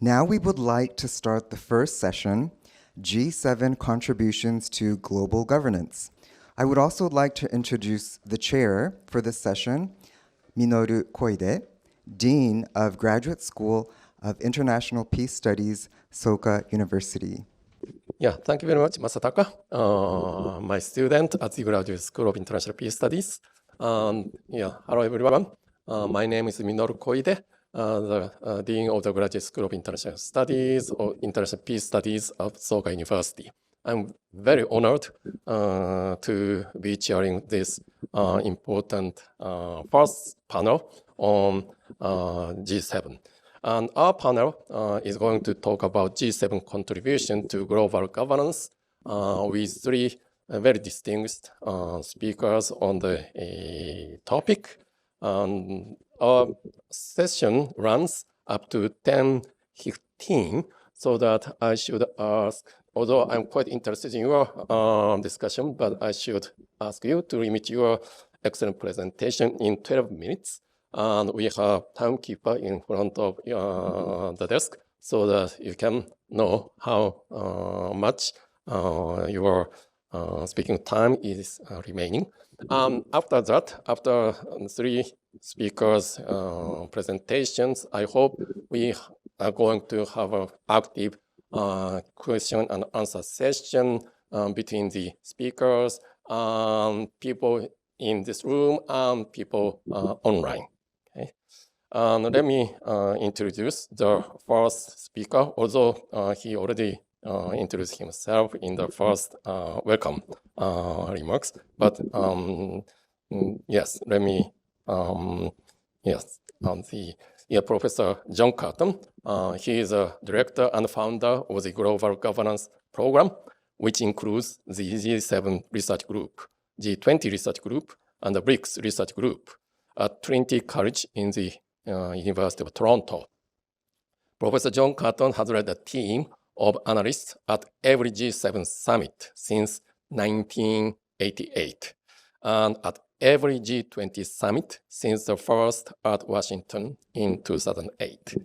Now we would like to start the first session, G7 Contributions to Global Governance. I would also like to introduce the chair for this session, Minoru Koide, Dean of Graduate School of International Peace Studies, Soka University. Yeah, thank you very much, Masataka. My student at the Graduate School of International Peace Studies. Hello everyone. My name is Minoru Koide, the Dean of the Graduate School of International Studies or International Peace Studies of Soka University. I'm very honored to be chairing this important first panel on G7. And our panel is going to talk about G7 contribution to global governance with three very distinguished speakers on the topic. Our session runs up to 10:15, so that I should ask, although I'm quite interested in your discussion, but I should ask you to limit your excellent presentation in 12 minutes. And we have timekeeper in front of the desk so that you can know how much your speaking time is remaining. After that, after three speakers' presentations, I hope we are going to have an active question and answer session between the speakers, people in this room, and people online. Okay. Let me introduce the first speaker, although he already introduced himself in the first welcome remarks. But yes, let me, Professor John Kirton. He is a director and founder of the Global Governance Program, which includes the G7 Research Group, G20 Research Group, and the BRICS Research Group at Trinity College in the University of Toronto. Professor John Kirton has led a team of analysts at every G7 summit since 1988, and at every G20 summit since the first at Washington in 2008.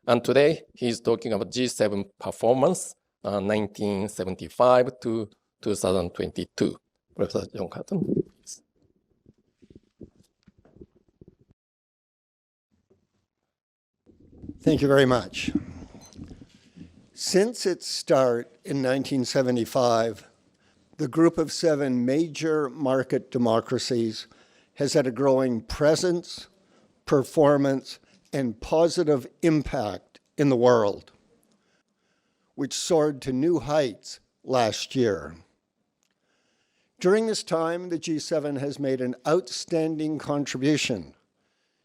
And today, he's talking about G7 performance, 1975 to 2022. Professor John Kirton, please. Thank you very much. Since its start in 1975, the Group of 7 major market democracies has had a growing presence, performance, and positive impact in the world, which soared to new heights last year. During this time, the G7 has made an outstanding contribution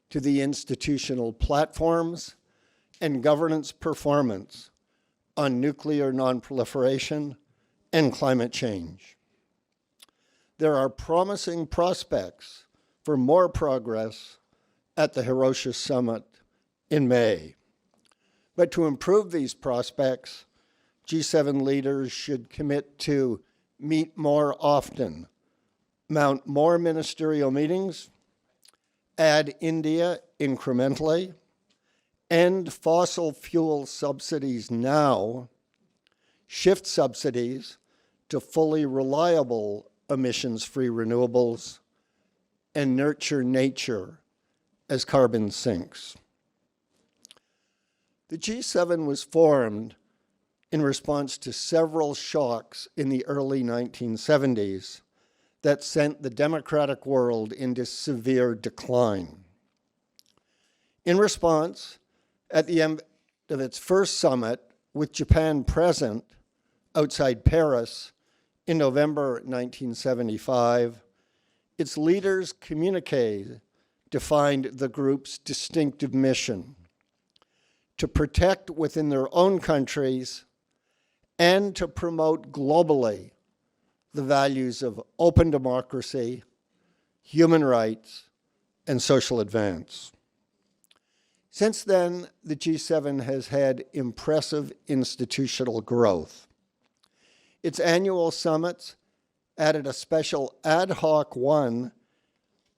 to the institutional platforms and governance performance on nuclear nonproliferation and climate change. There are promising prospects for more progress at the Hiroshima summit in May. But to improve these prospects, G7 leaders should commit to meet more often, mount more ministerial meetings, add India incrementally, end fossil fuel subsidies now, shift subsidies to fully reliable emissions-free renewables, and nurture nature as carbon sinks. The G7 was formed in response to several shocks in the early 1970s that sent the democratic world into severe decline. In response, at the end of its first summit, with Japan present outside Paris in November 1975, its leaders' communique defined the group's distinctive mission: to protect within their own countries and to promote globally the values of open democracy, human rights, and social advance. Since then, the G7 has had impressive institutional growth. Its annual summits added a special ad hoc one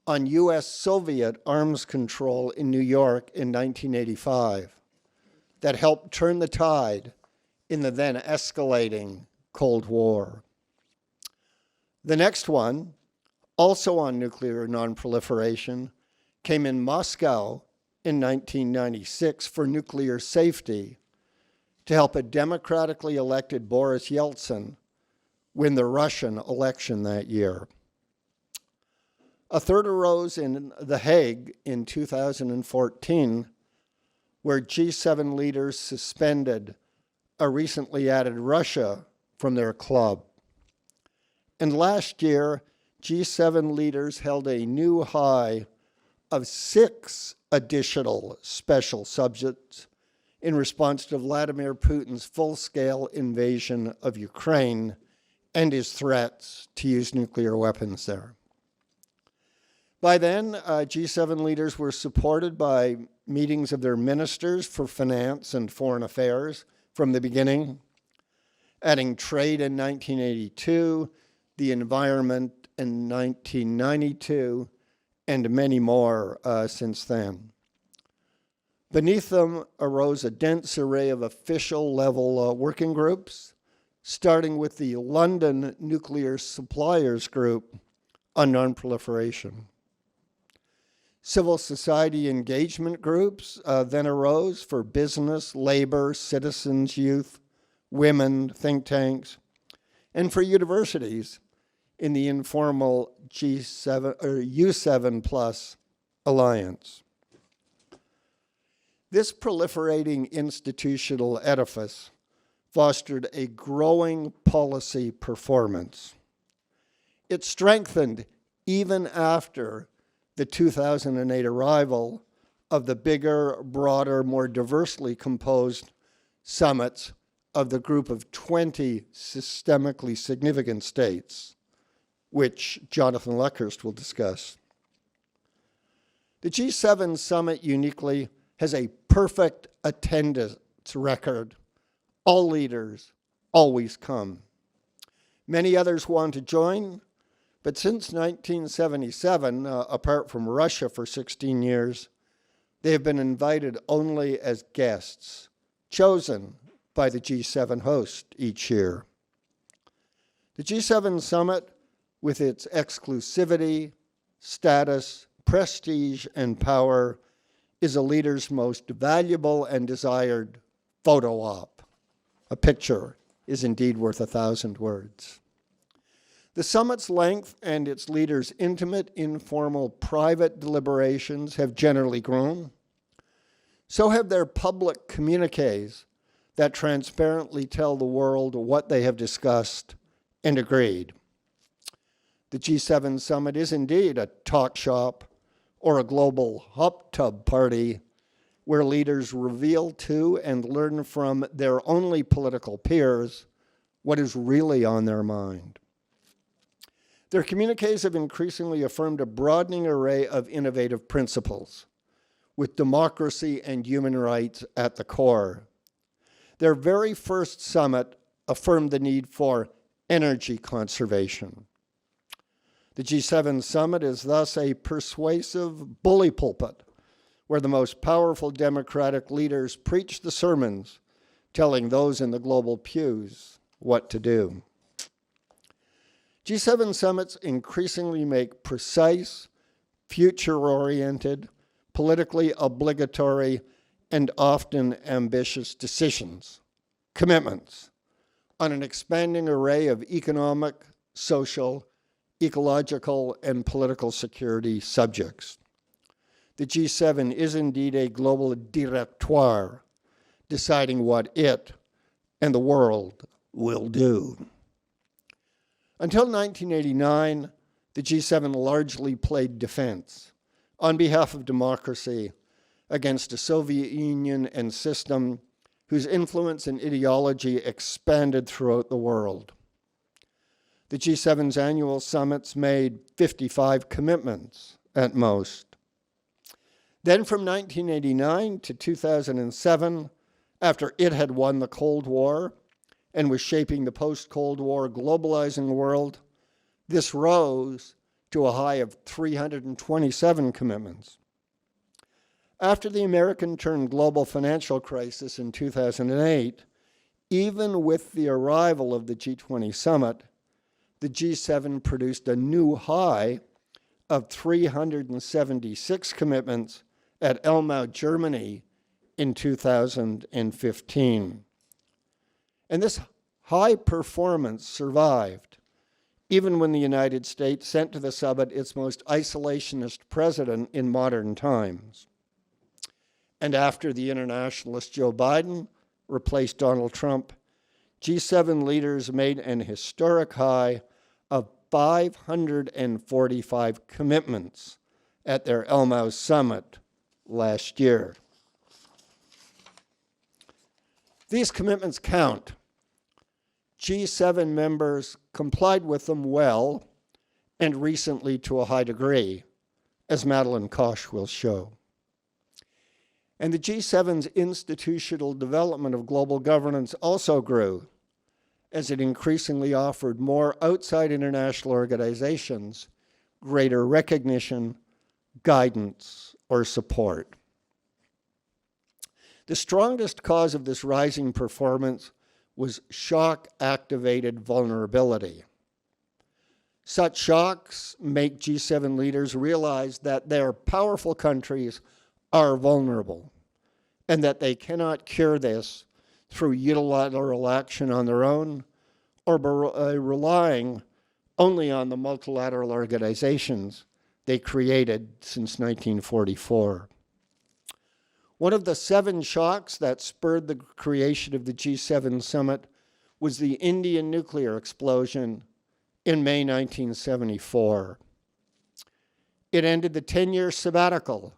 on US-Soviet arms control in New York in 1985. that helped turn the tide in the then escalating Cold War. The next one, also on nuclear nonproliferation, came in Moscow in 1996 for nuclear safety to help a democratically elected Boris Yeltsin win the Russian election that year. A third arose in The Hague in 2014, where G7 leaders suspended a recently added Russia from their club. And last year, G7 leaders held a new high of 6 additional special subjects in response to Vladimir Putin's full-scale invasion of Ukraine and his threats to use nuclear weapons there. By then, G7 leaders were supported by meetings of their ministers for finance and foreign affairs from the beginning, adding trade in 1982, the environment in 1992, and many more since then. Beneath them arose a dense array of official-level working groups, starting with the London Nuclear Suppliers Group on nonproliferation. Civil society engagement groups then arose for business, labor, citizens, youth, women, think tanks, and for universities in the informal G7 or U7 Plus alliance. This proliferating institutional edifice fostered a growing policy performance. It strengthened even after the 2008 arrival of the bigger, broader, more diversely composed summits of the group of 20 systemically significant states, which Jonathan Luckhurst will discuss. The G7 summit uniquely has a perfect attendance record. All leaders always come. Many others want to join, but since 1977, apart from Russia for 16 years, they have been invited only as guests, chosen by the G7 host each year. The G7 summit, with its exclusivity, status, prestige, and power, is a leader's most valuable and desired photo op. A picture is indeed worth 1,000 words. The summit's length and its leaders' intimate, informal, private deliberations have generally grown. So have their public communiques that transparently tell the world what they have discussed and agreed. The G7 summit is indeed a talk shop or a global hot tub party where leaders reveal to and learn from their only political peers what is really on their mind. Their communiques have increasingly affirmed a broadening array of innovative principles, with democracy and human rights at the core. Their very first summit affirmed the need for energy conservation. The G7 summit is thus a persuasive bully pulpit where the most powerful democratic leaders preach the sermons, telling those in the global pews what to do. G7 summits increasingly make precise, future-oriented, politically obligatory, and often ambitious decisions, commitments, on an expanding array of economic, social, ecological, and political security subjects. The G7 is indeed a global directoire, deciding what it and the world will do. Until 1989, the G7 largely played defense on behalf of democracy against a Soviet Union and system whose influence and ideology expanded throughout the world. The G7's annual summits made 55 commitments at most. Then from 1989 to 2007, after it had won the Cold War and was shaping the post-Cold War globalizing world, this rose to a high of 327 commitments. After the American-turned global financial crisis in 2008, even with the arrival of the G20 summit, the G7 produced a new high of 376 commitments at Elmau, Germany in 2015. And this high performance survived, even when the United States sent to the summit its most isolationist president in modern times. And after the internationalist Joe Biden replaced Donald Trump, G7 leaders made an historic high of 545 commitments at their Elmau summit last year. These commitments count. G7 members complied with them well and recently to a high degree, as Madeline Koch will show. And the G7's institutional development of global governance also grew, as it increasingly offered more outside international organizations greater recognition, guidance, or support. The strongest cause of this rising performance was shock-activated vulnerability. Such shocks make G7 leaders realize that their powerful countries are vulnerable and that they cannot cure this through unilateral action on their own or by relying only on the multilateral organizations they created since 1944. One of the 7 shocks that spurred the creation of the G7 summit was the Indian nuclear explosion in May 1974. It ended the 10-year sabbatical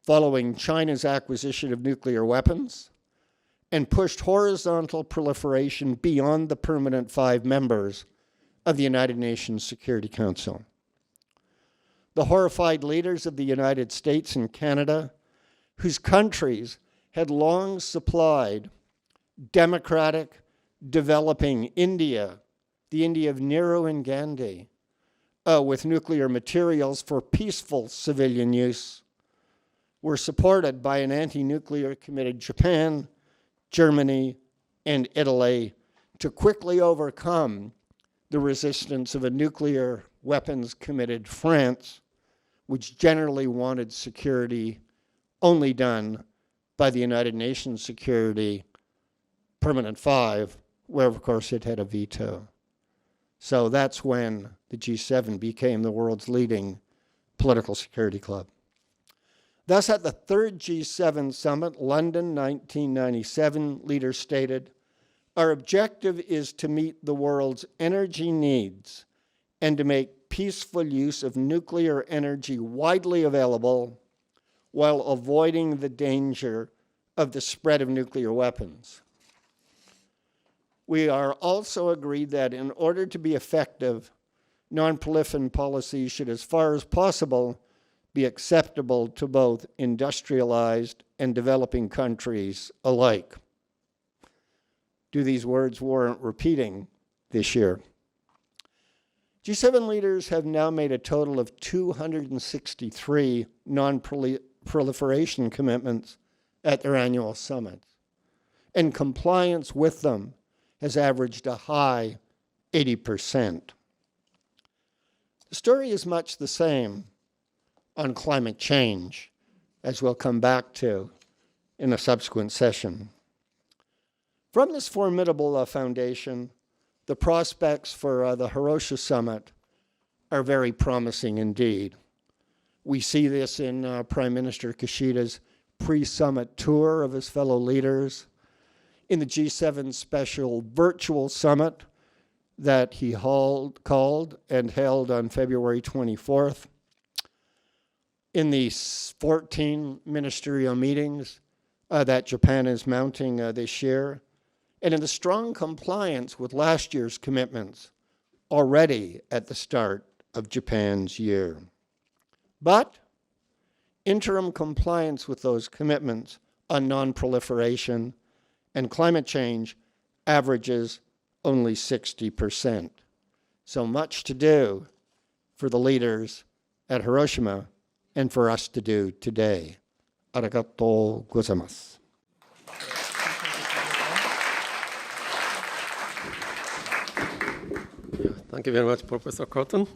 following China's acquisition of nuclear weapons and pushed horizontal proliferation beyond the permanent 5 members of the United Nations Security Council. The horrified leaders of the United States and Canada, whose countries had long supplied democratic, developing India, the India of Nehru and Gandhi, with nuclear materials for peaceful civilian use, were supported by an anti-nuclear committed Japan, Germany, and Italy to quickly overcome the resistance of a nuclear weapons committed France, which generally wanted security only done by the United Nations Security Permanent 5, where of course it had a veto. So that's when the G7 became the world's leading political security club. Thus, at the 3rd G7 summit, London, 1997, leaders stated, "Our objective is to meet the world's energy needs and to make peaceful use of nuclear energy widely available while avoiding the danger of the spread of nuclear weapons." We are also agreed that in order to be effective, non-proliferation policies should, as far as possible, be acceptable to both industrialized and developing countries alike. Do these words warrant repeating this year? G7 leaders have now made a total of 263 non-proliferation commitments at their annual summits, and compliance with them has averaged a high 80%. The story is much the same on climate change, as we'll come back to in a subsequent session. From this formidable foundation, the prospects for the Hiroshima summit are very promising indeed. We see this in Prime Minister Kishida's pre-summit tour of his fellow leaders, in the G7 special virtual summit that he called and held on February 24th, in the 14 ministerial meetings that Japan is mounting this year, and in the strong compliance with last year's commitments already at the start of Japan's year. But interim compliance with those commitments on non-proliferation and climate change averages only 60%. So much to do for the leaders at Hiroshima and for us to do today. ありがとうございます。Thank you very much, Professor Kirton,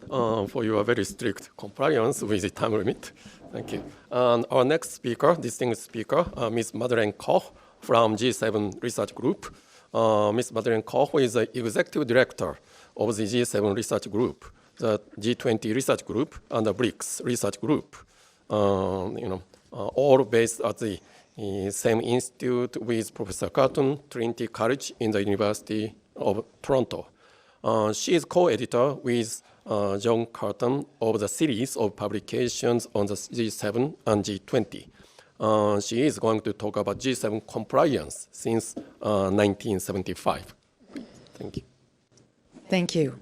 for your very strict compliance with the time limit. Thank you. And our next speaker, distinguished speaker, Ms. Madeline Koch from G7 Research Group. Ms. Madeline Koch is the executive director of the G7 Research Group, the G20 Research Group, and the BRICS Research Group. All based at the same institute with Professor Kirton, Trinity College in the University of Toronto. She is co-editor with John Kirton of the series of publications on the G7 and G20. She is going to talk about G7 compliance since 1975. Thank you. Thank you.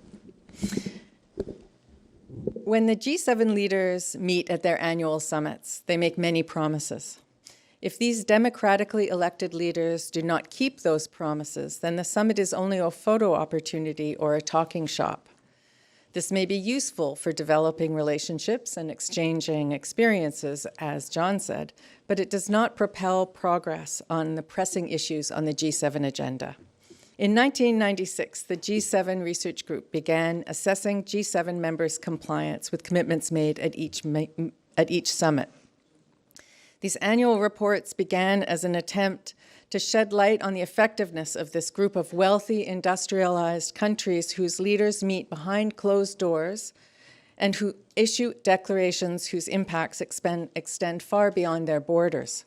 When the G7 leaders meet at their annual summits, they make many promises. If these democratically elected leaders do not keep those promises, then the summit is only a photo opportunity or a talking shop. This may be useful for developing relationships and exchanging experiences, as John said, but it does not propel progress on the pressing issues on the G7 agenda. In 1996, the G7 Research Group began assessing G7 members' compliance with commitments made at each summit. These annual reports began as an attempt to shed light on the effectiveness of this group of wealthy, industrialized countries whose leaders meet behind closed doors and who issue declarations whose impacts extend far beyond their borders.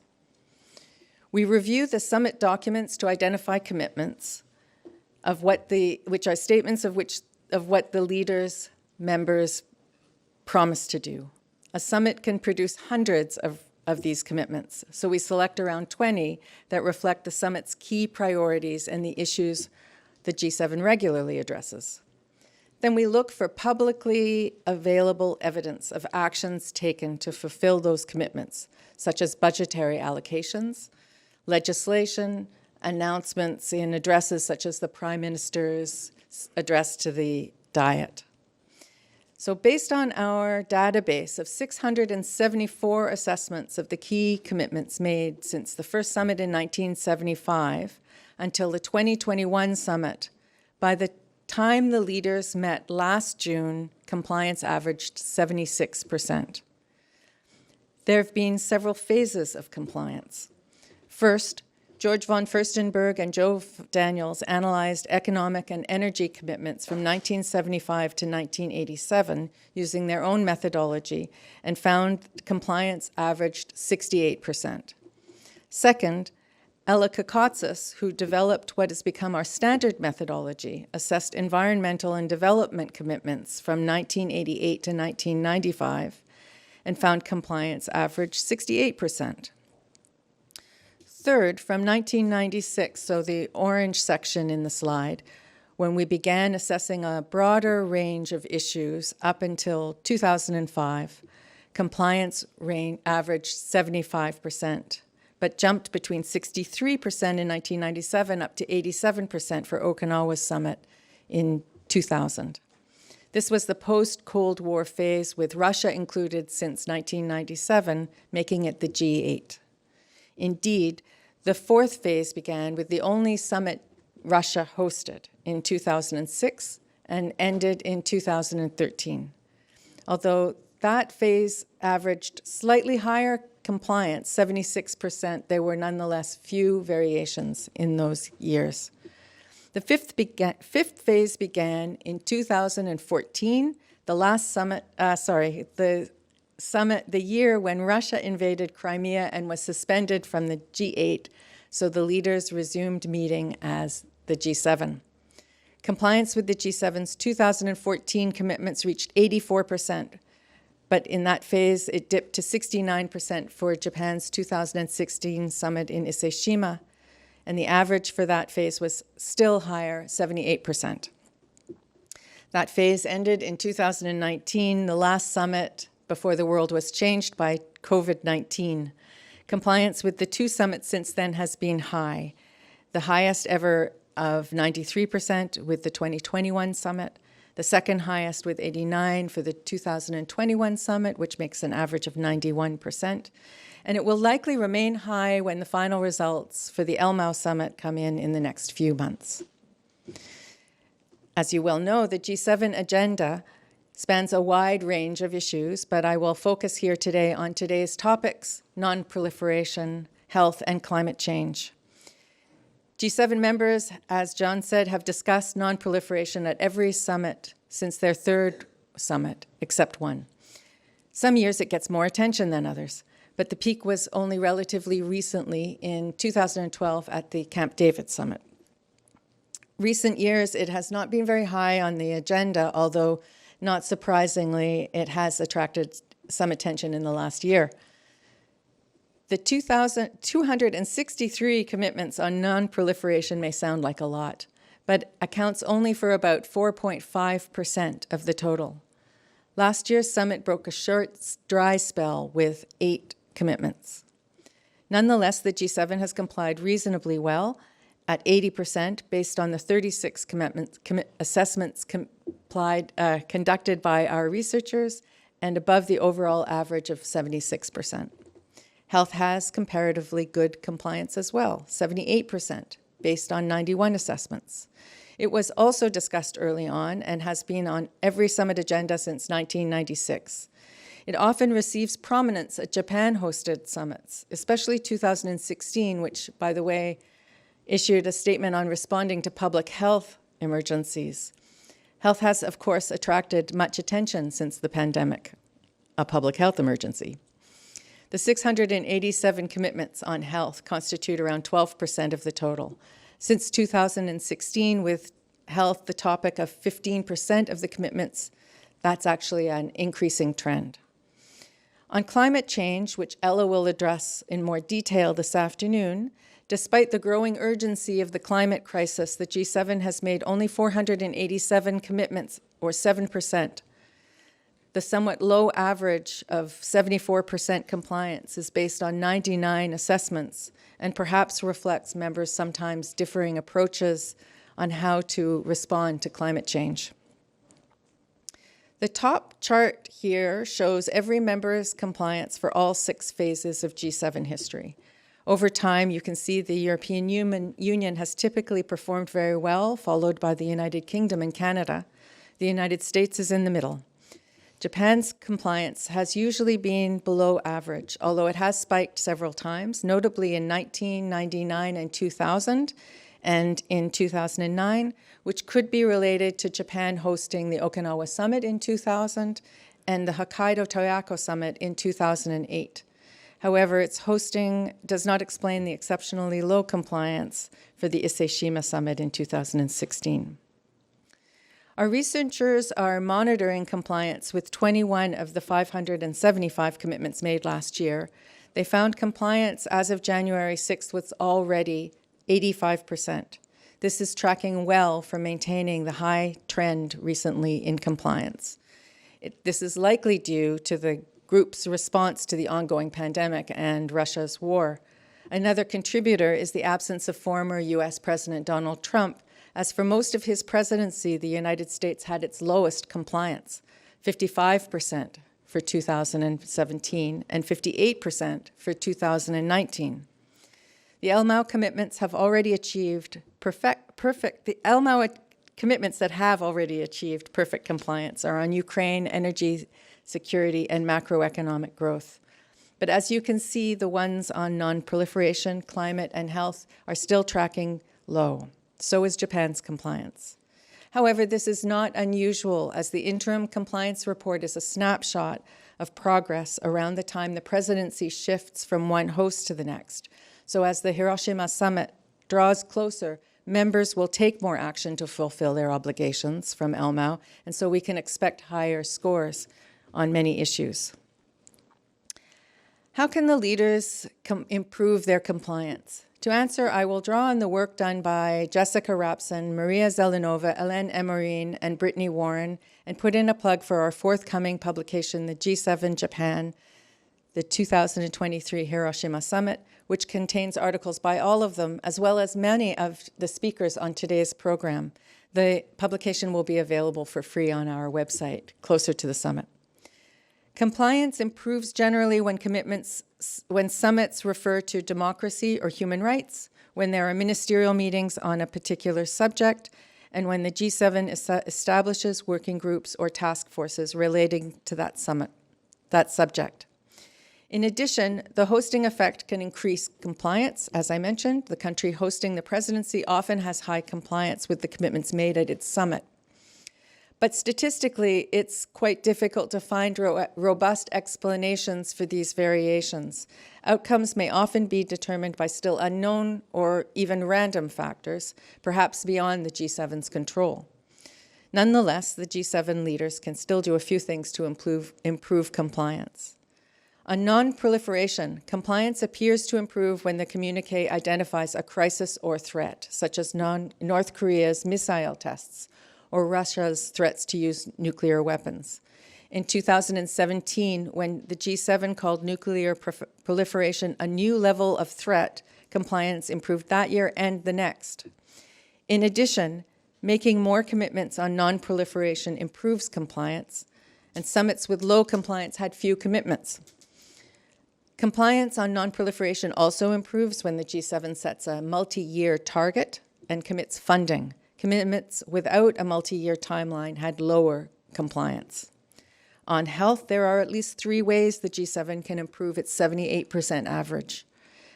We review the summit documents to identify commitments which are statements of what the leaders' members promise to do. A summit can produce hundreds of these commitments. So we select around 20 that reflect the summit's key priorities and the issues the G7 regularly addresses. Then we look for publicly available evidence of actions taken to fulfill those commitments, such as budgetary allocations, legislation, announcements in addresses such as the Prime Minister's address to the Diet. So based on our database of 674 assessments of the key commitments made since the first summit in 1975 until the 2021 summit, by the time the leaders met last June, compliance averaged 76%. There have been several phases of compliance. First, George von Furstenberg and Joe Daniels analyzed economic and energy commitments from 1975 to 1987 using their own methodology and found compliance averaged 68%. Second, Ella Kakotsis, who developed what has become our standard methodology, assessed environmental and development commitments from 1988 to 1995 and found compliance averaged 68%. Third, from 1996, so the orange section in the slide, when we began assessing a broader range of issues up until 2005, compliance averaged 75%, but jumped between 63% in 1997 up to 87% for Okinawa's summit in 2000. This was the post-Cold War phase, with Russia included since 1997, making it the G8. Indeed, the fourth phase began with the only summit Russia hosted in 2006 and ended in 2013. Although that phase averaged slightly higher compliance, 76%, there were nonetheless few variations in those years. The fifth phase began in 2014, the year when Russia invaded Crimea and was suspended from the G8, so the leaders resumed meeting as the G7. Compliance with the G7's 2014 commitments reached 84%, but in that phase it dipped to 69% for Japan's 2016 summit in Hiroshima, and the average for that phase was still higher, 78%. That phase ended in 2019, the last summit before the world was changed by COVID-19. Compliance with the two summits since then has been high, the highest ever of 93% with the 2021 summit, the second highest with 89 for the 2021 summit, which makes an average of 91%. And it will likely remain high when the final results for the Elmau summit come in the next few months. As you well know, the G7 agenda spans a wide range of issues, but I will focus here today on today's topics: non-proliferation, health, and climate change. G7 members, as John said, have discussed non-proliferation at every summit since their third summit, except one. Some years it gets more attention than others, but the peak was only relatively recently in 2012 at the Camp David summit. Recent years, it has not been very high on the agenda, although not surprisingly, it has attracted some attention in the last year. The 263 commitments on non-proliferation may sound like a lot, but accounts only for about 4.5% of the total. Last year's summit broke a short, dry spell with 8 commitments. Nonetheless, the G7 has complied reasonably well at 80% based on the 36 assessments conducted by our researchers and above the overall average of 76%. Health has comparatively good compliance as well, 78%, based on 91 assessments. It was also discussed early on and has been on every summit agenda since 1996. It often receives prominence at Japan-hosted summits, especially 2016, which, by the way, issued a statement on responding to public health emergencies. Health has, of course, attracted much attention since the pandemic, a public health emergency. The 687 commitments on health constitute around 12% of the total. Since 2016, with health the topic of 15% of the commitments, that's actually an increasing trend. On climate change, which Ella will address in more detail this afternoon, despite the growing urgency of the climate crisis, the G7 has made only 487 commitments, or 7%. The somewhat low average of 74% compliance is based on 99 assessments and perhaps reflects members' sometimes differing approaches on how to respond to climate change. The top chart here shows every member's compliance for all 6 phases of G7 history. Over time, you can see the European Union has typically performed very well, followed by the United Kingdom and Canada. The United States is in the middle. Japan's compliance has usually been below average, although it has spiked several times, notably in 1999 and 2000, and in 2009, which could be related to Japan hosting the Okinawa Summit in 2000 and the Hokkaido Toyako Summit in 2008. However, its hosting does not explain the exceptionally low compliance for the Ise-shima Summit in 2016. Our researchers are monitoring compliance with 21 of the 575 commitments made last year. They found compliance as of January 6th was already 85%. This is tracking well for maintaining the high trend recently in compliance. This is likely due to the group's response to the ongoing pandemic and Russia's war. Another contributor is the absence of former U.S. President Donald Trump, as for most of his presidency, the United States had its lowest compliance, 55% for 2017 and 58% for 2019. The Elmau commitments have already achieved the Elmau commitments that have already achieved perfect compliance are on Ukraine, energy security, and macroeconomic growth. But as you can see, the ones on non-proliferation, climate, and health are still tracking low. So is Japan's compliance. However, this is not unusual, as the interim compliance report is a snapshot of progress around the time the presidency shifts from one host to the next. So as the Hiroshima summit draws closer, members will take more action to fulfill their obligations from Elmau, and so we can expect higher scores on many issues. How can the leaders improve their compliance? To answer, I will draw on the work done by Jessica Rapson, Maria Zelenova, Hélène Emerine, and Brittany Warren, and put in a plug for our forthcoming publication, the G7 Japan, the 2023 Hiroshima Summit, which contains articles by all of them, as well as many of the speakers on today's program. The publication will be available for free on our website closer to the summit. Compliance improves generally when summits refer to democracy or human rights, when there are ministerial meetings on a particular subject, and when the G7 establishes working groups or task forces relating to that subject. In addition, the hosting effect can increase compliance. As I mentioned, the country hosting the presidency often has high compliance with the commitments made at its summit. But statistically, it's quite difficult to find robust explanations for these variations. Outcomes may often be determined by still unknown or even random factors, perhaps beyond the G7's control. Nonetheless, the G7 leaders can still do a few things to improve compliance. On non-proliferation, compliance appears to improve when the communique identifies a crisis or threat, such as North Korea's missile tests or Russia's threats to use nuclear weapons. In 2017, when the G7 called nuclear proliferation a new level of threat, compliance improved that year and the next. In addition, making more commitments on non-proliferation improves compliance, and summits with low compliance had few commitments. Compliance on non-proliferation also improves when the G7 sets a multi-year target and commits funding. Commitments without a multi-year timeline had lower compliance. On health, there are at least 3 ways the G7 can improve its 78% average.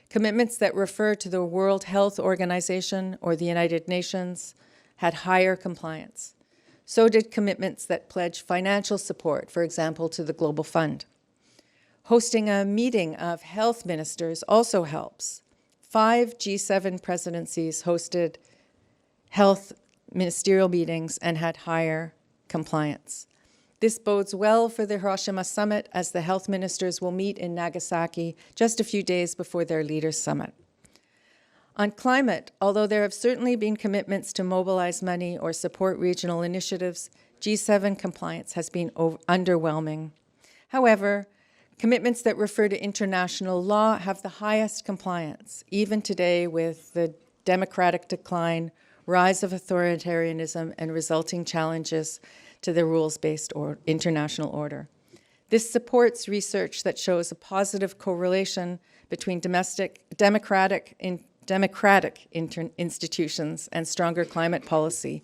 Commitments that refer to the World Health Organization or the United Nations had higher compliance. So did commitments that pledge financial support, for example, to the Global Fund. Hosting a meeting of health ministers also helps. 5 G7 presidencies hosted health ministerial meetings and had higher compliance. This bodes well for the Hiroshima summit, as the health ministers will meet in Nagasaki just a few days before their leaders' summit. On climate, although there have certainly been commitments to mobilize money or support regional initiatives, G7 compliance has been underwhelming. However, commitments that refer to international law have the highest compliance, even today with the democratic decline, rise of authoritarianism, and resulting challenges to the rules-based international order. This supports research that shows a positive correlation between democratic institutions and stronger climate policy.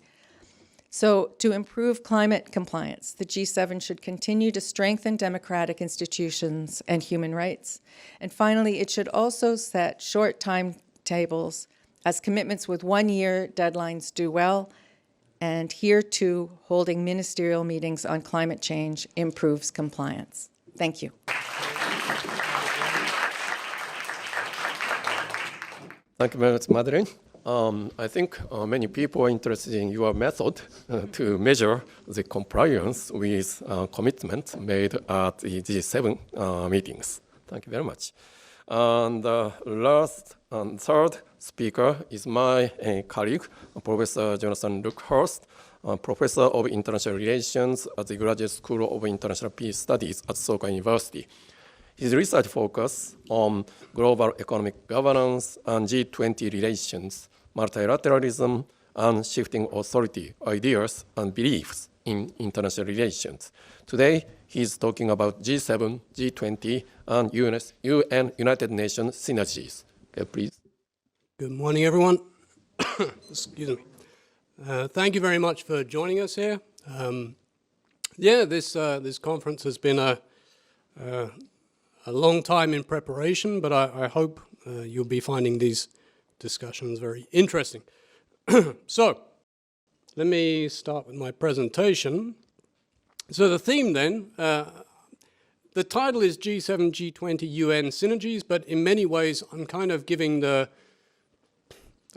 So, to improve climate compliance, the G7 should continue to strengthen democratic institutions and human rights. And finally, it should also set short timetables, as commitments with 1-year deadlines do well. And here, too, holding ministerial meetings on climate change improves compliance. Thank you. Thank you very much, Madeline. I think many people are interested in your method to measure the compliance with commitments made at the G7 meetings. Thank you very much. And last and third speaker is my colleague, Professor Jonathan Luckhurst, Professor of International Relations at the Graduate School of International Peace Studies at Soka University. His research focuses on global economic governance and G20 relations, multilateralism, and shifting authority ideas and beliefs in international relations. Today, he's talking about G7, G20, and UN, United Nations synergies. Okay, please. Good morning, everyone. Excuse me. Thank you very much for joining us here. This conference has been a long time in preparation, but I hope you'll be finding these discussions very interesting. So, let me start with my presentation. So the theme then, the title is G7, G20, UN synergies, but in many ways I'm kind of giving the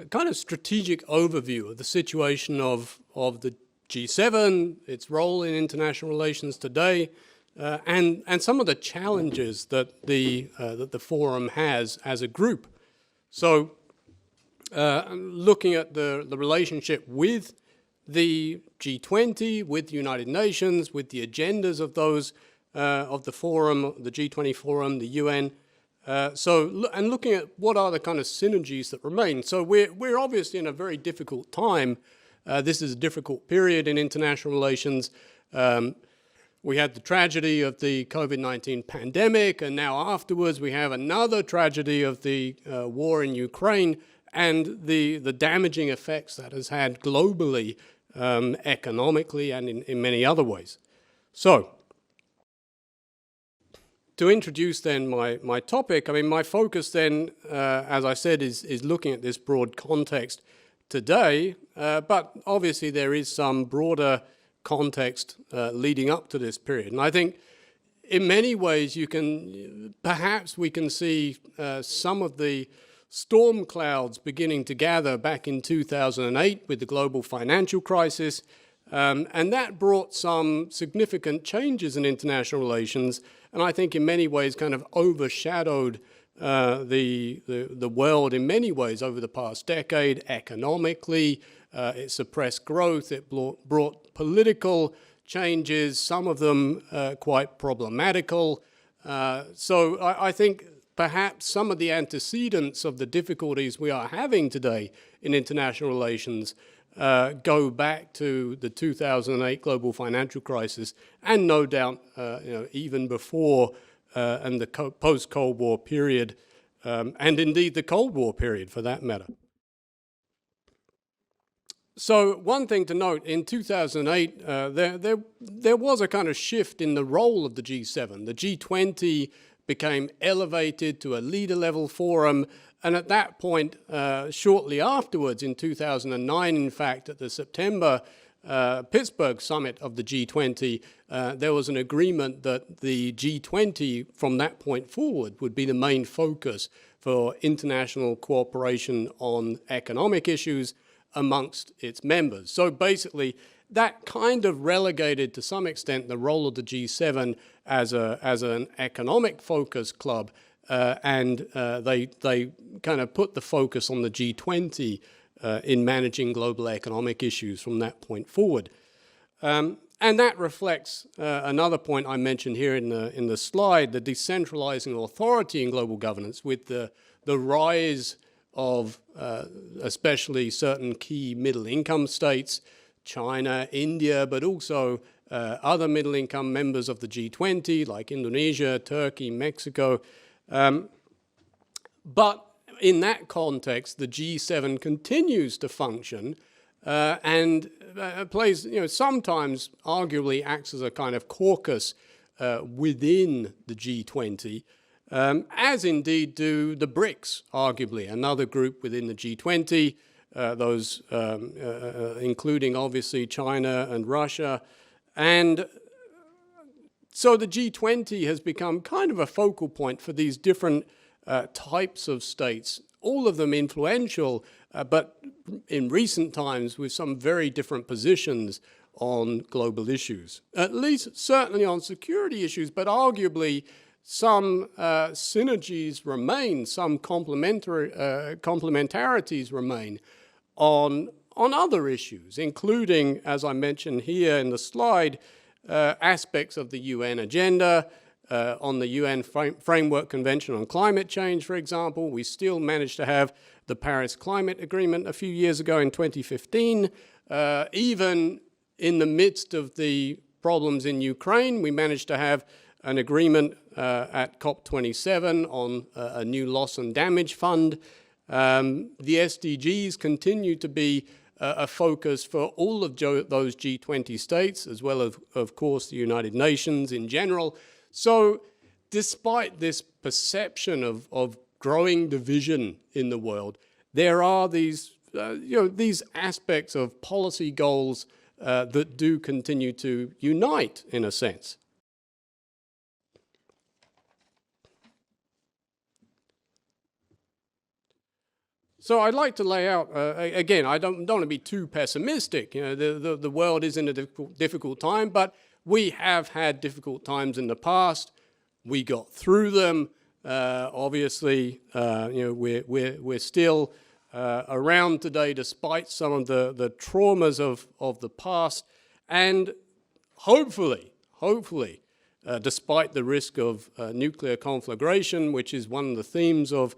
kind of strategic overview of the situation of the G7, its role in international relations today, and some of the challenges that the forum has as a group. So, looking at the relationship with the G20, with the United Nations, with the agendas of those of the forum, the G20 forum, the UN. And looking at what are the kind of synergies that remain. So we're obviously in a very difficult time This is a difficult period in international relations. We had the tragedy of the COVID-19 pandemic, and now afterwards we have another tragedy of the war in Ukraine and the damaging effects that has had globally, economically, and in many other ways. So, to introduce then my topic, I mean, my focus then, as I said, is looking at this broad context today, but obviously there is some broader context leading up to this period. And I think in many ways perhaps we can see some of the storm clouds beginning to gather back in 2008 with the global financial crisis, and that brought some significant changes in international relations, and I think in many ways kind of overshadowed the world in many ways over the past decade. Economically, it suppressed growth, it brought political changes, some of them quite problematical. So I think perhaps some of the antecedents of the difficulties we are having today in international relations go back to the 2008 global financial crisis, and no doubt even before and the post-Cold War period, and indeed the Cold War period for that matter. So one thing to note, in 2008, there was a kind of shift in the role of the G7. The G20 became elevated to a leader-level forum, and at that point, shortly afterwards, in 2009, in fact, at the September Pittsburgh summit of the G20, there was an agreement that the G20, from that point forward, would be the main focus for international cooperation on economic issues amongst its members. So basically, that kind of relegated to some extent the role of the G7 as an economic focus club, and they kind of put the focus on the G20 in managing global economic issues from that point forward. And that reflects another point I mentioned here in the slide, the decentralizing authority in global governance, with the rise of especially certain key middle-income states, China, India, but also other middle-income members of the G20, like Indonesia, Turkey, Mexico. But in that context, the G7 continues to function and plays, sometimes arguably acts as a kind of caucus within the G20, as indeed do the BRICS, arguably, another group within the G20, those including obviously China and Russia. And so the G20 has become kind of a focal point for these different types of states, all of them influential, but in recent times with some very different positions on global issues, at least certainly on security issues, but arguably some synergies remain, some complementarities remain on other issues, including, as I mentioned here in the slide, aspects of the UN agenda. On the UN Framework Convention on Climate Change, for example, we still managed to have the Paris Climate Agreement a few years ago in 2015. Even in the midst of the problems in Ukraine, we managed to have an agreement at COP27 on a new loss and damage fund. The SDGs continue to be a focus for all of those G20 states, as well as, of course, the United Nations in general. So despite this perception of growing division in the world, there are these, these aspects of policy goals that do continue to unite, in a sense. So I'd like to lay out, again, I don't want to be too pessimistic. The world is in a difficult time, but we have had difficult times in the past. We got through them. Obviously, we're still around today despite some of the traumas of the past, and hopefully, despite the risk of nuclear conflagration, which is one of the themes of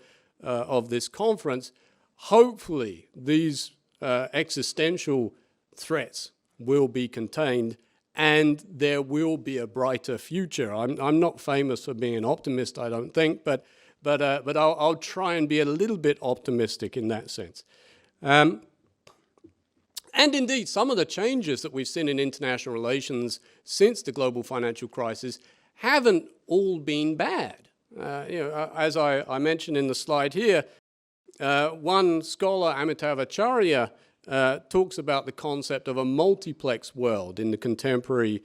this conference, hopefully these existential threats will be contained and there will be a brighter future. I'm not famous for being an optimist, I don't think, but I'll try and be a little bit optimistic in that sense. And indeed, some of the changes that we've seen in international relations since the global financial crisis haven't all been bad. As I mentioned in the slide here, one scholar, Amitav Acharya, talks about the concept of a multiplex world in the contemporary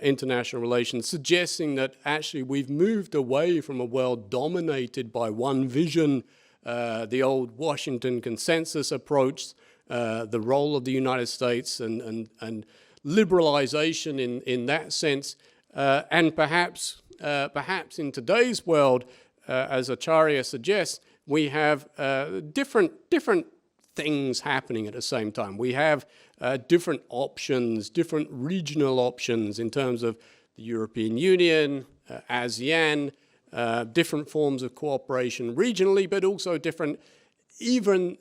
international relations, suggesting that actually we've moved away from a world dominated by one vision, the old Washington consensus approach, the role of the United States and liberalization in that sense, and perhaps in today's world, as Acharya suggests, we have different things happening at the same time. We have different options, different regional options in terms of the European Union, ASEAN, different forms of cooperation regionally, but also different, even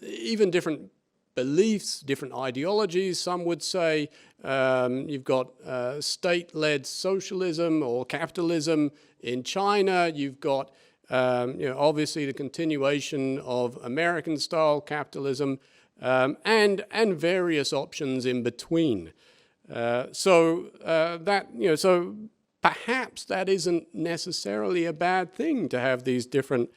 different beliefs, different ideologies, some would say. You've got state-led socialism or capitalism in China. You've got obviously the continuation of American-style capitalism and various options in between. So perhaps that isn't necessarily a bad thing to have these different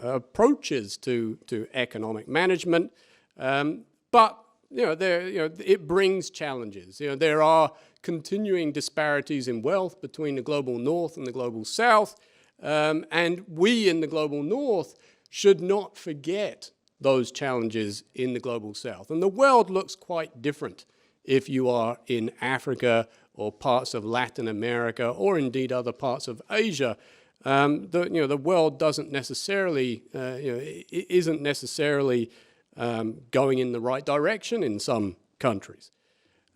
approaches to economic management, but it brings challenges. There are continuing disparities in wealth between the global north and the global south, and we in the global north should not forget those challenges in the global south. And the world looks quite different if you are in Africa or parts of Latin America or indeed other parts of Asia. The world doesn't necessarily, isn't necessarily going in the right direction in some countries.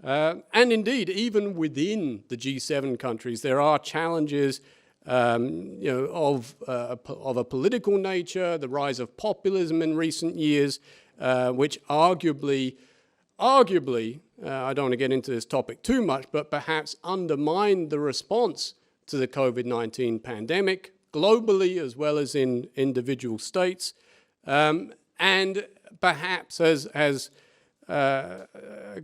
And indeed, even within the G7 countries, there are challenges of a political nature, the rise of populism in recent years, which arguably, I don't want to get into this topic too much, but perhaps undermined the response to the COVID-19 pandemic globally as well as in individual states, and perhaps has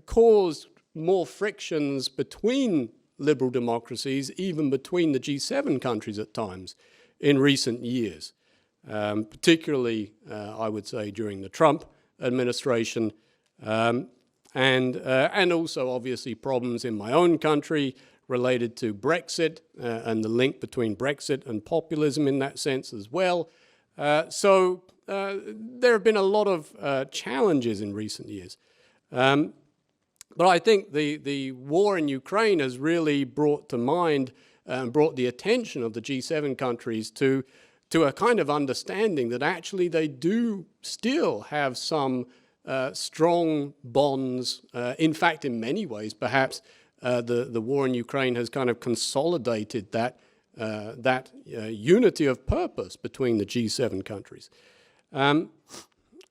caused more frictions between liberal democracies, even between the G7 countries at times in recent years, particularly, I would say, during the Trump administration, and also obviously problems in my own country related to Brexit and the link between Brexit and populism in that sense as well. So there have been a lot of challenges in recent years. But I think the war in Ukraine has really brought to mind and brought the attention of the G7 countries to a kind of understanding that actually they do still have some strong bonds. In fact, in many ways, perhaps the war in Ukraine has kind of consolidated that unity of purpose between the G7 countries.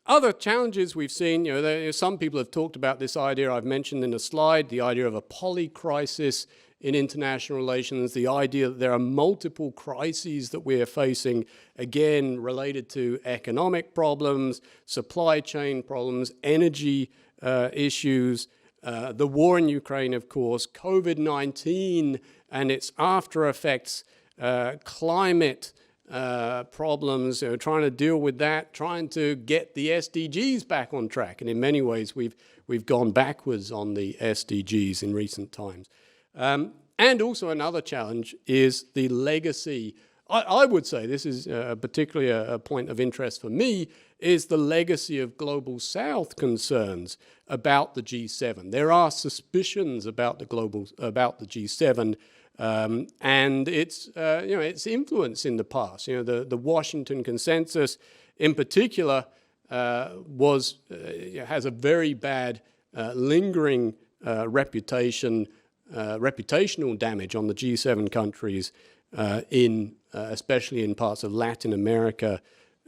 Other challenges we've seen, some people have talked about this idea I've mentioned in the slide, the idea of a polycrisis in international relations, the idea that there are multiple crises that we're facing, again, related to economic problems, supply chain problems, energy issues, the war in Ukraine, of course, COVID-19 and its after effects, climate problems, trying to deal with that, trying to get the SDGs back on track. And in many ways, we've gone backwards on the SDGs in recent times. And also another challenge is the legacy. I would say this is particularly a point of interest for me, is the legacy of Global South concerns about the G7. There are suspicions about the G7 and its influence in the past. The Washington consensus, in particular, has a very bad lingering reputational damage on the G7 countries, especially in parts of Latin America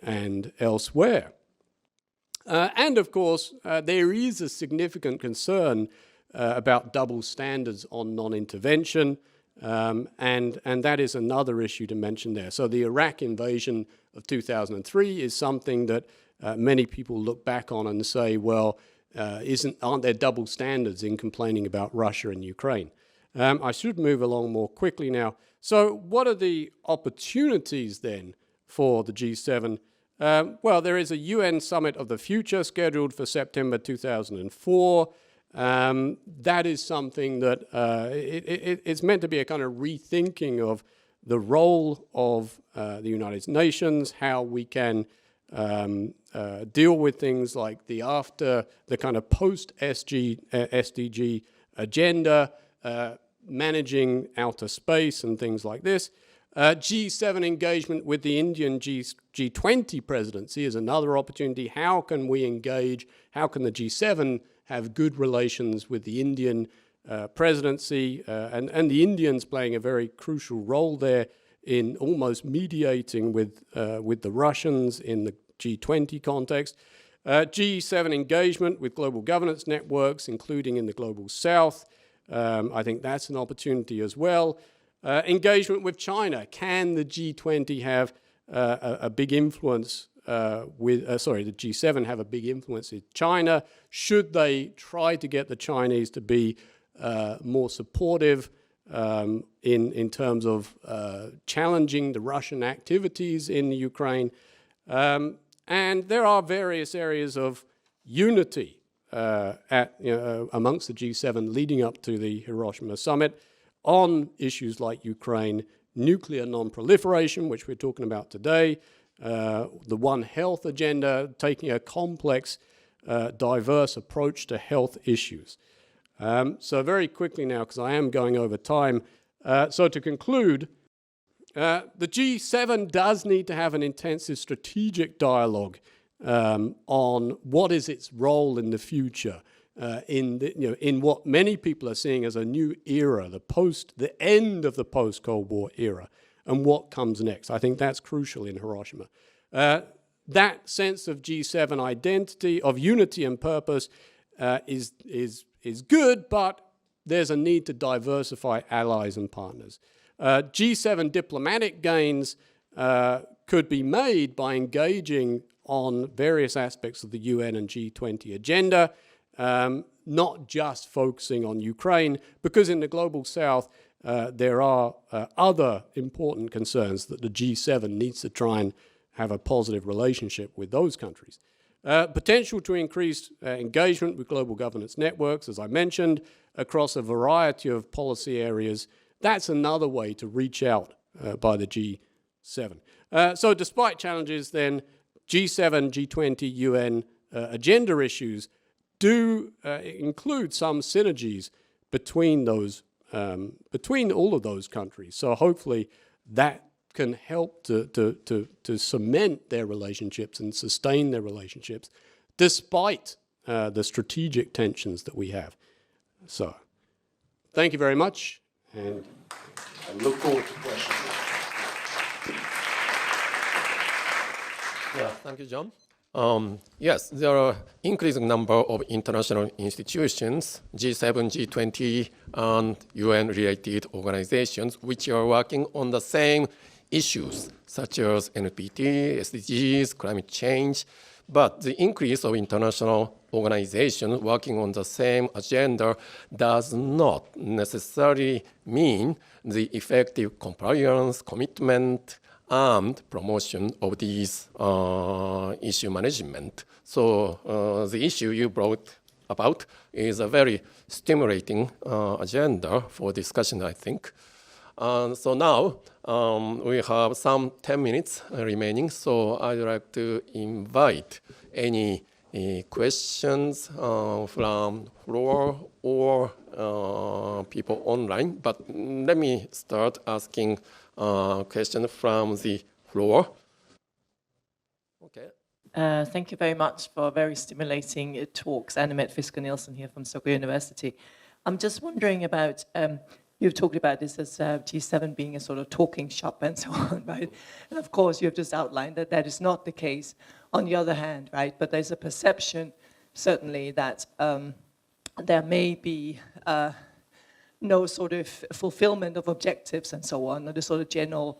and elsewhere. And of course, there is a significant concern about double standards on non-intervention, and that is another issue to mention there. So the Iraq invasion of 2003 is something that many people look back on and say, well, aren't there double standards in complaining about Russia and Ukraine? I should move along more quickly now. So what are the opportunities then for the G7? Well, there is a UN Summit of the Future scheduled for September 2004. That is something that it's meant to be a kind of rethinking of the role of the United Nations, how we can deal with things like the kind of post-SDG agenda, managing outer space and things like this. G7 engagement with the Indian G20 presidency is another opportunity. How can we engage? How can the G7 have good relations with the Indian presidency? And the Indians playing a very crucial role there in almost mediating with the Russians in the G20 context. G7 engagement with global governance networks, including in the Global South. I think that's an opportunity as well. Engagement with China. Can the G20 have a big influence the G7 have a big influence in China? Should they try to get the Chinese to be more supportive in terms of challenging the Russian activities in the Ukraine? And there are various areas of unity amongst the G7 leading up to the Hiroshima summit on issues like Ukraine, nuclear non-proliferation, which we're talking about today, the One Health agenda, taking a complex, diverse approach to health issues. So very quickly now, because I am going over time, so to conclude, the G7 does need to have an intensive strategic dialogue on what is its role in the future, in what many people are seeing as a new era, the end of the post-Cold War era, and what comes next. I think that's crucial in Hiroshima. That sense of G7 identity, of unity and purpose, is good, but there's a need to diversify allies and partners. G7 diplomatic gains could be made by engaging on various aspects of the UN and G20 agenda, not just focusing on Ukraine, because in the Global South, there are other important concerns that the G7 needs to try and have a positive relationship with those countries. Potential to increase engagement with global governance networks, as I mentioned, across a variety of policy areas. That's another way to reach out by the G7. So despite challenges, then, G7, G20, UN agenda issues do include some synergies between those, between all of those countries. So hopefully that can help to cement their relationships and sustain their relationships despite the strategic tensions that we have. So thank you very much, and I look forward to questions. Yeah, thank you, John. Yes, there are increasing number of international institutions, G7, G20, and UN-related organizations, which are working on the same issues, such as NPT, SDGs, climate change. But the increase of international organizations working on the same agenda does not necessarily mean the effective compliance, commitment, and promotion of these issue management. So the issue you brought about is a very stimulating agenda for discussion, I think. So now we have some 10 minutes remaining, so I'd like to invite any questions from floor or people online. But let me start asking question from the floor. Okay. Thank you very much for very stimulating talks. Annemette Fisker-Nielsen here from Soka University. I'm just wondering about you've talked about this as G7 being a sort of talking shop and so on, right? And of course, you've just outlined that that is not the case. On the other hand, right, but there's a perception, certainly, that there may be no sort of fulfillment of objectives and so on, at a sort of general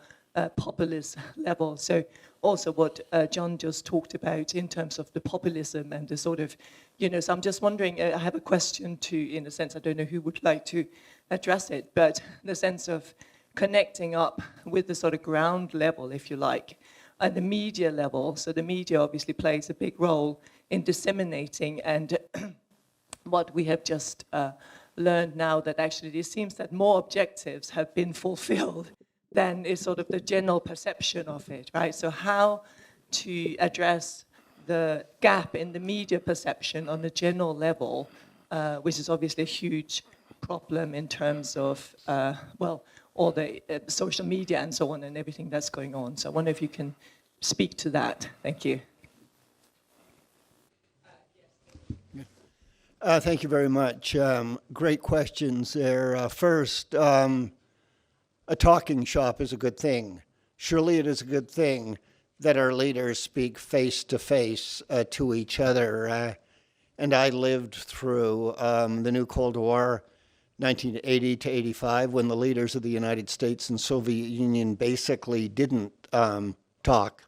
populist level. So also what John just talked about in terms of the populism and the sort of, so I'm just wondering, I have a question to, in a sense, I don't know who would like to address it, but the sense of connecting up with the sort of ground level, if you like, at the media level. So the media obviously plays a big role in disseminating, and what we have just learned now, that actually it seems that more objectives have been fulfilled than is sort of the general perception of it, right? So how to address the gap in the media perception on the general level, which is obviously a huge problem in terms of, all the social media and so on and everything that's going on. So I wonder if you can speak to that. Thank you. Thank you very much. Great questions there. First, a talking shop is a good thing. Surely it is a good thing that our leaders speak face to face to each other. And I lived through the new Cold War, 1980 to 85, when the leaders of the United States and Soviet Union basically didn't talk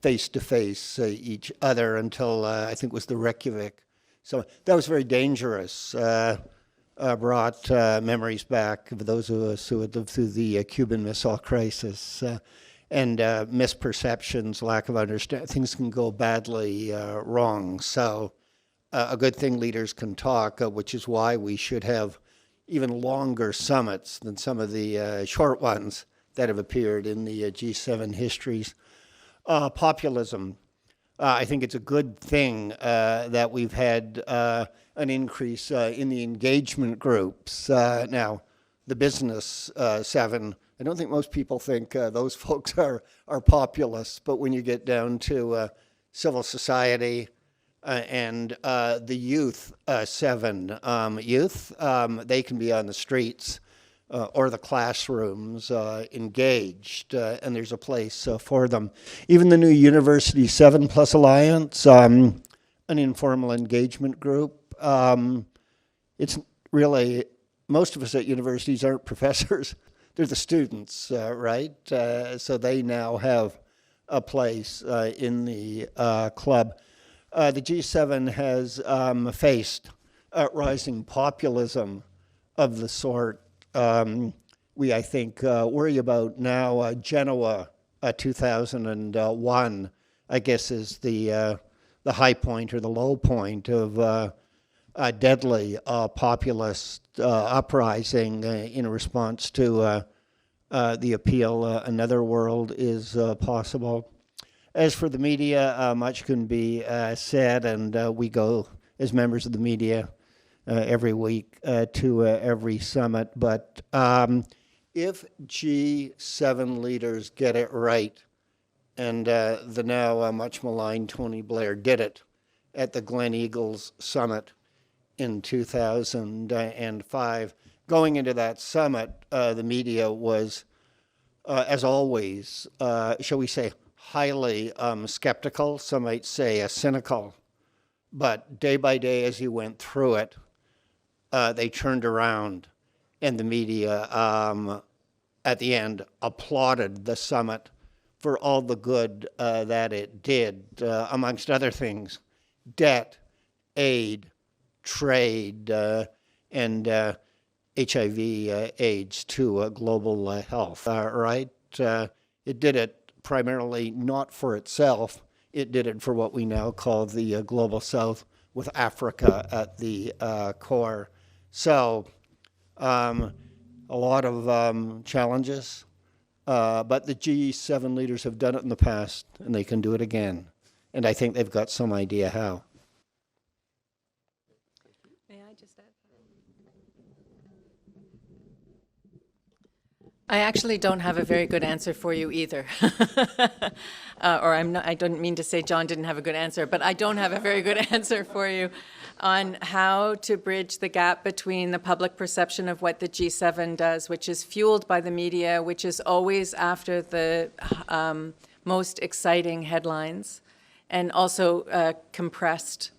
face to face each other until I think it was the Reykjavik. So that was very dangerous. Brought memories back of those of us who had lived through the Cuban Missile Crisis, and misperceptions, lack of understanding. Things can go badly wrong. So a good thing leaders can talk, which is why we should have even longer summits than some of the short ones that have appeared in the G7 histories. Populism. I think it's a good thing that we've had an increase in the engagement groups. Now, the business seven, I don't think most people think those folks are populists, but when you get down to civil society and the youth seven, they can be on the streets or the classrooms engaged, and there's a place for them. Even the new University 7+ Alliance, an informal engagement group, it's really, most of us at universities aren't professors, they're the students, right? So they now have a place in the club. The G7 has faced rising populism of the sort we, I think, worry about now. Genoa 2001, I guess, is the high point or the low point of a deadly populist uprising in response to the appeal, another world is possible. As for the media, much can be said, and we go as members of the media every week to every summit. But if G7 leaders get it right, and the now much maligned Tony Blair did it at the Glen Eagles summit in 2005, going into that summit, the media was, as always, shall we say, highly skeptical, some might say cynical. But day by day as you went through it, they turned around, and the media at the end applauded the summit for all the good that it did, amongst other things, debt, aid, trade, and HIV, AIDS to global health, right? It did it primarily not for itself. It did it for what we now call the Global South, with Africa at the core. So a lot of challenges, but the G7 leaders have done it in the past, and they can do it again. And I think they've got some idea how. May I just I actually don't have a very good answer for you either. I don't mean to say John didn't have a good answer, but I don't have a very good answer for you on how to bridge the gap between the public perception of what the G7 does, which is fueled by the media, which is always after the most exciting headlines, and also compressed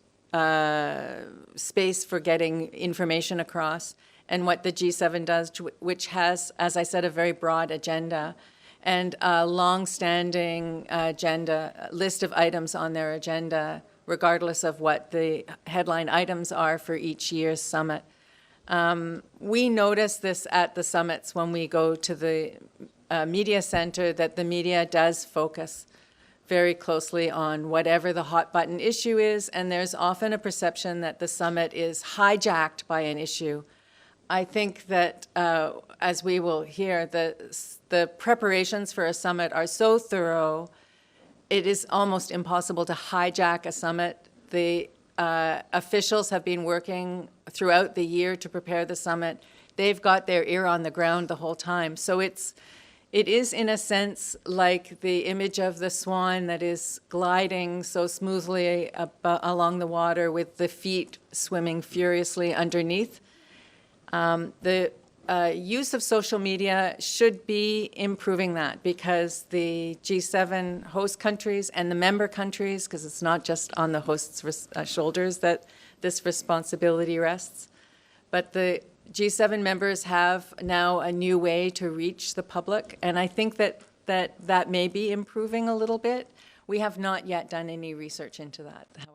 space for getting information across, and what the G7 does, which has, as I said, a very broad agenda and a long-standing agenda, list of items on their agenda, regardless of what the headline items are for each year's summit. We notice this at the summits when we go to the media center, that the media does focus very closely on whatever the hot button issue is, and there's often a perception that the summit is hijacked by an issue. I think that, as we will hear, the preparations for a summit are so thorough, it is almost impossible to hijack a summit. The officials have been working throughout the year to prepare the summit. They've got their ear on the ground the whole time. So it is, in a sense, like the image of the swan that is gliding so smoothly along the water with the feet swimming furiously underneath. The use of social media should be improving that, because the G7 host countries and the member countries, because it's not just on the hosts' shoulders that this responsibility rests, but the G7 members have now a new way to reach the public, and I think that may be improving a little bit. We have not yet done any research into that, however.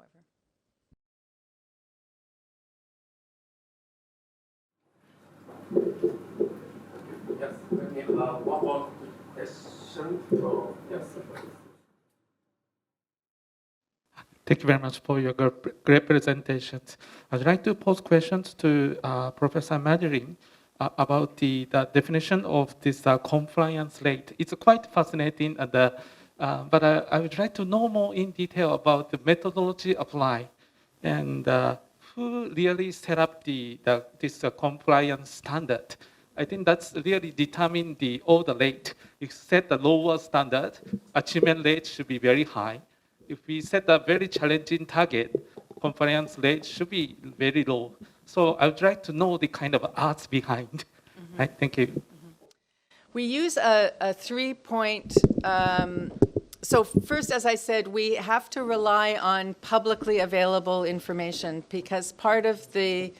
Yes, one more question. Yes. Thank you very much for your great presentations. I'd like to pose questions to Professor Madeline about the definition of this compliance rate. It's quite fascinating, but I would like to know more in detail about the methodology applied and who really set up this compliance standard. I think that's really determine all the rate. If you set the lower standard, achievement rate should be very high. If we set a very challenging target, compliance rate should be very low. So I would like to know the kind of arts behind. Mm-hmm. Right, thank you. Mm-hmm. We use a 3-point, so first, as I said, we have to rely on publicly available information, because part of the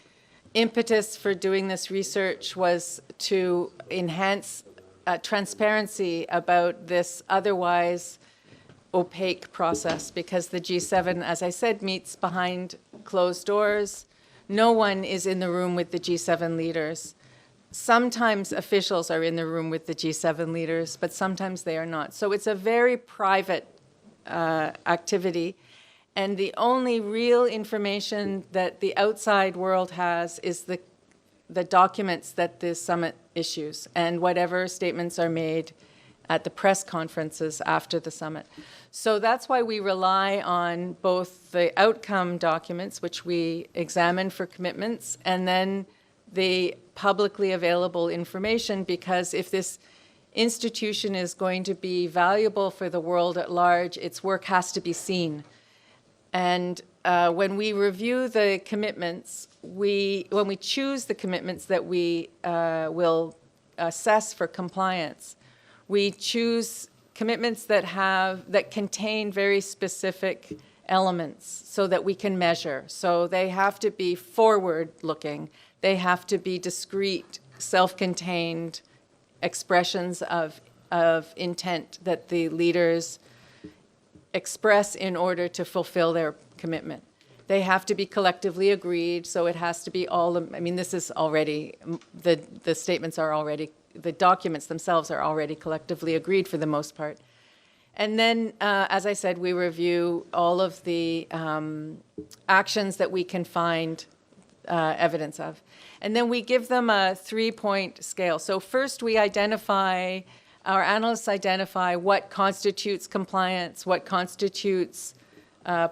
impetus for doing this research was to enhance transparency about this otherwise opaque process, because the G7, as I said, meets behind closed doors. No one is in the room with the G7 leaders. Sometimes officials are in the room with the G7 leaders, but sometimes they are not. So it's a very private activity. And the only real information that the outside world has is the documents that the summit issues and whatever statements are made at the press conferences after the summit. So that's why we rely on both the outcome documents, which we examine for commitments, and then the publicly available information, because if this institution is going to be valuable for the world at large, its work has to be seen. And when we review the commitments, when we choose the commitments that we will assess for compliance, we choose commitments that contain very specific elements so that we can measure. So they have to be forward-looking. They have to be discrete, self-contained expressions of intent that the leaders express in order to fulfill their commitment. They have to be collectively agreed, so it has to be this is already, the statements are already, the documents themselves are already collectively agreed for the most part. And then, as I said, we review all of the actions that we can find evidence of. And then we give them a 3-point scale. So first our analysts identify what constitutes compliance, what constitutes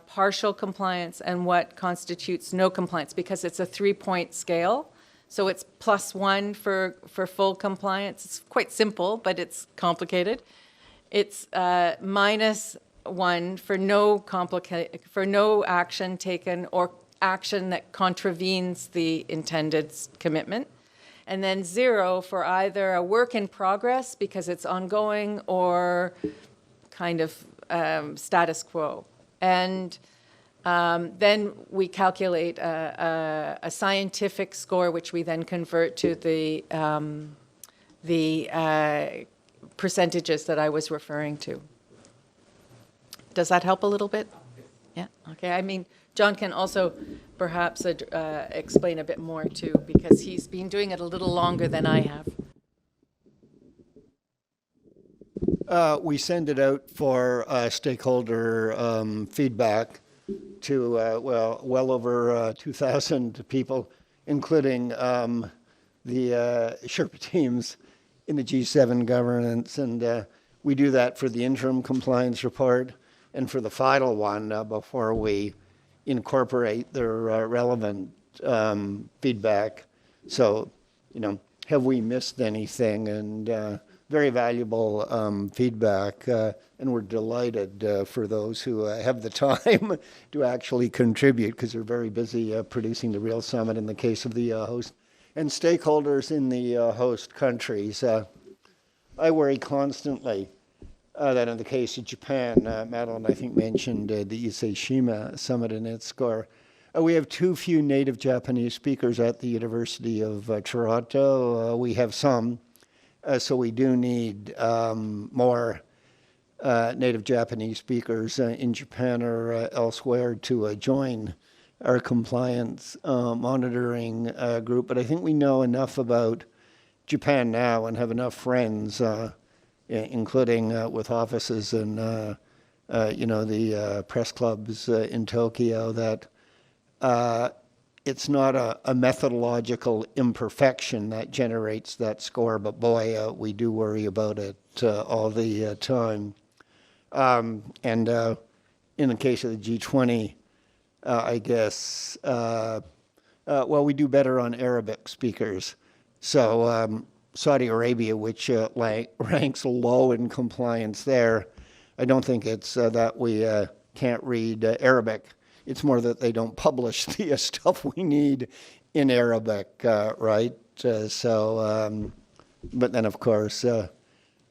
partial compliance, and what constitutes no compliance, because it's a 3-point scale. So it's +1 for full compliance. It's quite simple, but it's complicated. It's -1 for no action taken or action that contravenes the intended commitment. And then 0 for either a work in progress because it's ongoing or kind of status quo. And then we calculate a scientific score, which we then convert to the percentages that I was referring to. Does that help a little bit? Yeah, okay. I mean, John can also perhaps explain a bit more too, because he's been doing it a little longer than I have. We send it out for stakeholder feedback to, well over 2,000 people, including the Sherpa teams in the G7 governance. And we do that for the interim compliance report and for the final one before we incorporate their relevant feedback. So, have we missed anything? And very valuable feedback, and we're delighted for those who have the time to actually contribute, because they're very busy producing the real summit in the case of the host and stakeholders in the host countries. I worry constantly that in the case of Japan, Madeline, I think, mentioned the Hiroshima summit in its score. We have too few native Japanese speakers at the University of Toronto. We have some. So we do need more native Japanese speakers in Japan or elsewhere to join our compliance monitoring group. But I think we know enough about Japan now and have enough friends, including with offices and the press clubs in Tokyo, that it's not a methodological imperfection that generates that score, but boy, we do worry about it all the time. And in the case of the G20, I guess, we do better on Arabic speakers. So Saudi Arabia, which ranks low in compliance there, I don't think it's that we can't read Arabic. It's more that they don't publish the stuff we need in Arabic, right? But then, of course,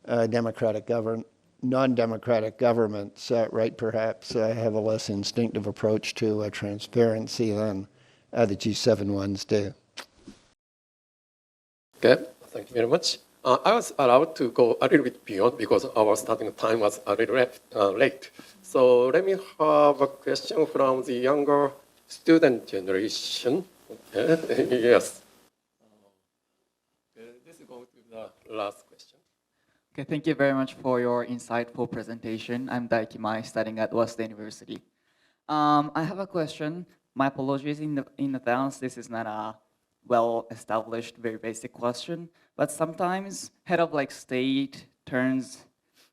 non-democratic governments, right, perhaps have a less instinctive approach to transparency than the G7 ones do. Okay, thank you very much. I was allowed to go a little bit beyond because our starting time was a little late. So let me have a question from the younger student generation. Okay. Yes. This is going to be the last question. Okay, thank you very much for your insightful presentation. I'm Daikimai, studying at West University. I have a question. My apologies in advance. This is not a well-established, very basic question, but sometimes head of state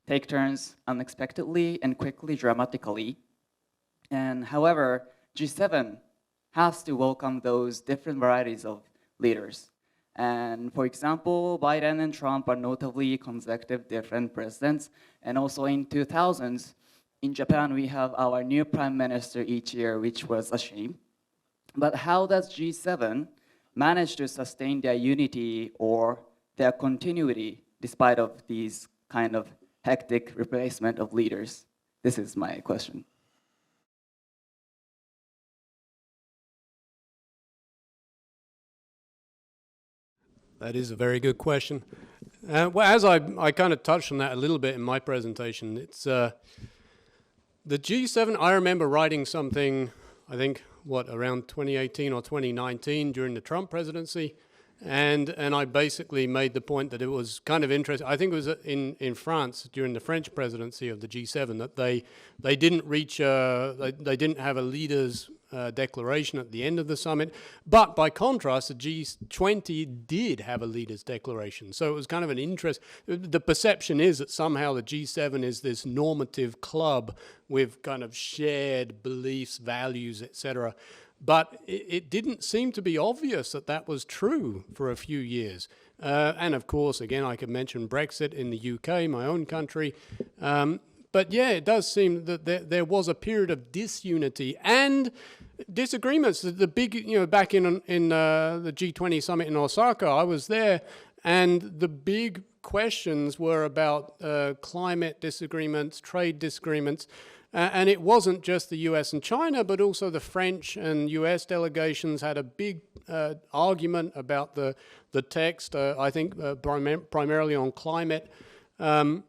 take turns unexpectedly and quickly, dramatically. And however, G7 has to welcome those different varieties of leaders. And for example, Biden and Trump are notably consecutive different presidents. And also in 2000s, in Japan, we have our new prime minister each year, which was a shame. But how does G7 manage to sustain their unity or their continuity despite of these kind of hectic replacement of leaders? This is my question. That is a very good question. As I kind of touched on that a little bit in my presentation, it's the G7. I remember writing something, I think, around 2018 or 2019 during the Trump presidency, and I basically made the point that it was kind of interesting. I think it was in France during the French presidency of the G7 that they didn't reach they didn't have a leaders declaration at the end of the summit, but by contrast, the G20 did have a leaders declaration. So it was kind of an interest. The perception is that somehow the G7 is this normative club with kind of shared beliefs, values, etc. But it didn't seem to be obvious that that was true for a few years. And of course, again, I could mention Brexit in the UK, my own country. But yeah, it does seem that there was a period of disunity and disagreements. The big, back in the G20 summit in Osaka, I was there, and the big questions were about climate disagreements, trade disagreements. And it wasn't just the US and China, but also the French and US delegations had a big argument about the text, I think primarily on climate. But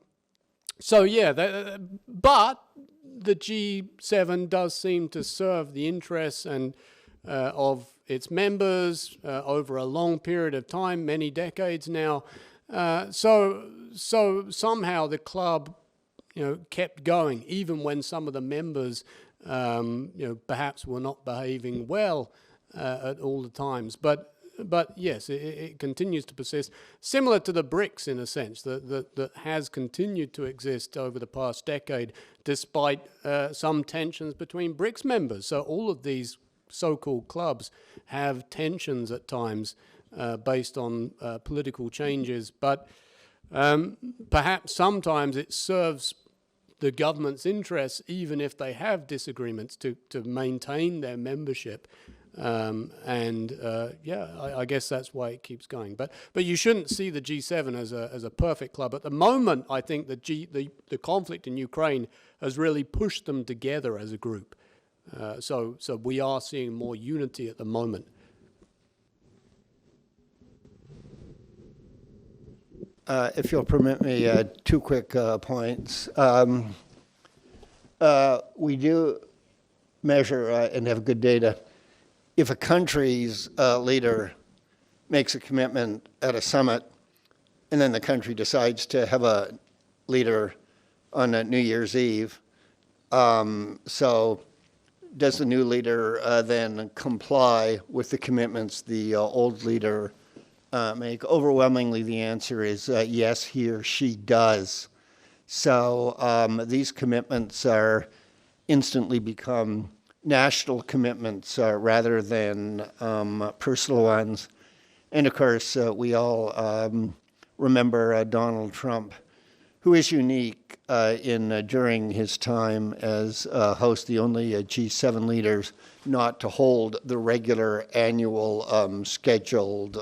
the G7 does seem to serve the interests of its members over a long period of time, many decades now. So somehow the club, kept going, even when some of the members, perhaps were not behaving well at all the times. But yes, it continues to persist, similar to the BRICS in a sense, that has continued to exist over the past decade, despite some tensions between BRICS members. So all of these so-called clubs have tensions at times based on political changes, but perhaps sometimes it serves the government's interests, even if they have disagreements, to maintain their membership. I guess that's why it keeps going. But you shouldn't see the G7 as a perfect club. At the moment, I think the conflict in Ukraine has really pushed them together as a group. So we are seeing more unity at the moment. If you'll permit me, two quick points. We do measure and have good data. If a country's leader makes a commitment at a summit, and then the country decides to have a leader on New Year's Eve, so does the new leader then comply with the commitments the old leader make? Overwhelmingly, the answer is yes, he or she does. So these commitments are instantly become national commitments rather than personal ones. And of course, we all remember Donald Trump, who is unique during his time as host, the only G7 leaders not to hold the regular annual scheduled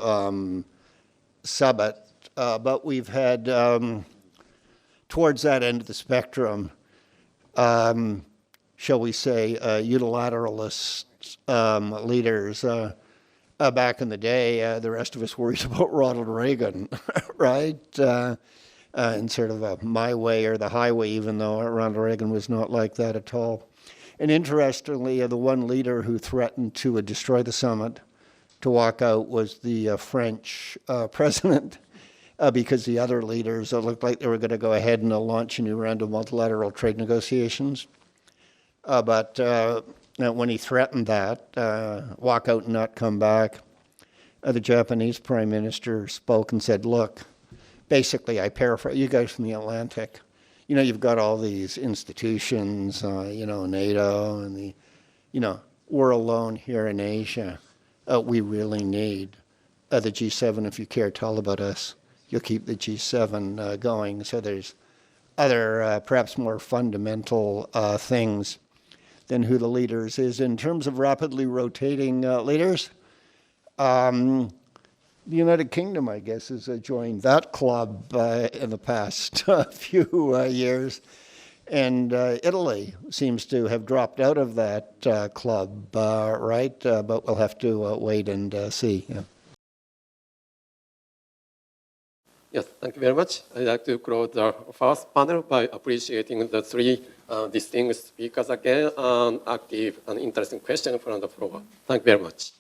summit. But we've had, towards that end of the spectrum, shall we say, unilateralist leaders. Back in the day, the rest of us worried about Ronald Reagan, right? And sort of a my way or the highway, even though Ronald Reagan was not like that at all. And interestingly, the one leader who threatened to destroy the summit, to walk out, was the French president, because the other leaders looked like they were going to go ahead and launch a new round of multilateral trade negotiations. But when he threatened that, walk out and not come back, the Japanese prime minister spoke and said, look, basically, I paraphrase, you guys from the Atlantic, you've got all these institutions, NATO and we're alone here in Asia. We really need the G7. If you care at all about us, you'll keep the G7 going. So there's other, perhaps more fundamental things than who the leaders is. In terms of rapidly rotating leaders, the United Kingdom, I guess, has joined that club in the past few years. And Italy seems to have dropped out of that club, right? But we'll have to wait and see. Yeah. Yes, thank you very much. I'd like to close the first panel by appreciating the three distinguished speakers again, and active and interesting questions from the floor. Thank you very much.